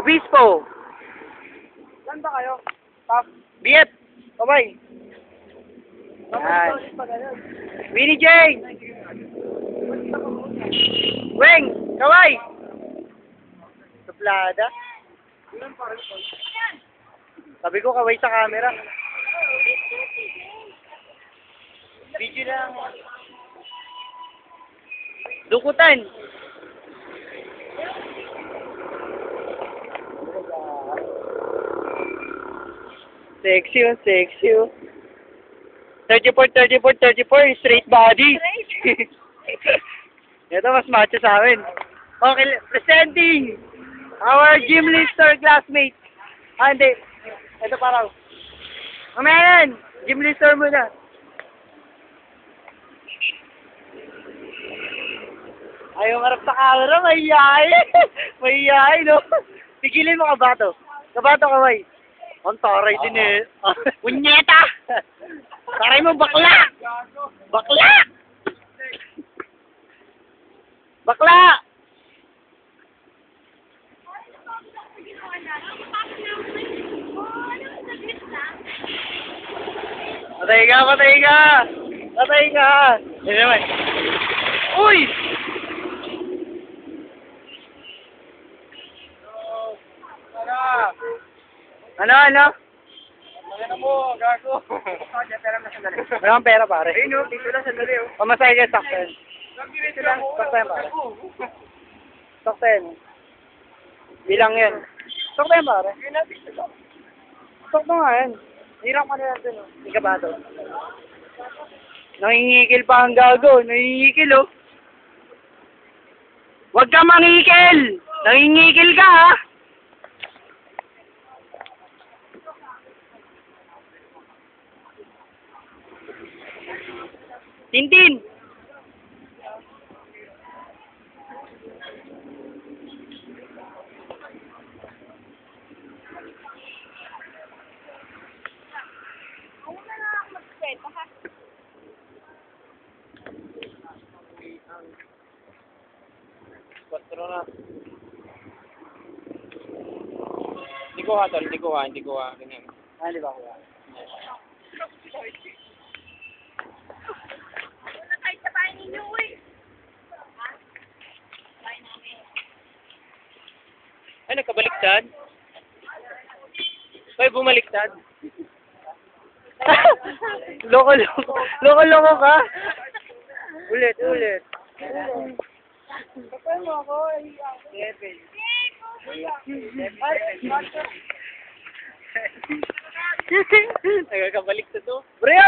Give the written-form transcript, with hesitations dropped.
Obispo. Saan ba kayo? Top. BF. Kamay. Yan. Winnie J. Weng. Kaway. Suplada. Sabi ko kaway sa camera. Video lang. Dukutan. Sexy oh, sexy oh. 34, straight body. Ito mas macho sa amin. Okay, presenting our gym lister classmate. Ah, hindi. Ito parang. Mamaya yan. Gym lister muna. Ayaw marap sa camera, mahihayi. Mahihayi, no? Tigilin mo kabato. Kabato kaway. Ang taray din eh. Punyeta! Taray mo, bakla! Bakla! Bakla! Patay ka, patay ka! Patay ka! Yan naman. Uy! Ano? Ano mo, gago. Pera na sandali. Wala kang pera, pare. Ayun o, dito lang sandali o. Pamasay ka, sakten. Dito lang. Sakten, pare. Sakten. Bilang yun. Sakten, pare. Sakten nga yan. Hirap ka nila dun, o. Hindi ka ba ito? Nangingikil pa ang gago. Nangingikil, o. Huwag ka mangikil! Nangingikil ka, ha? Tintin! Ako na lang ako mag-kwento, ha? Patro na. Hindi ko ha, tol. Hindi ko ha. Ganyan. Ah, di ba kuya? Wala tayo sa bahay ninyo, uy. Ha? Bahay namin. Ay, nagkabaliktad? Ay, bumaliktad? Loko ka. Ulit. Kapal mo ako. Nagkakabaliktad to. Bro,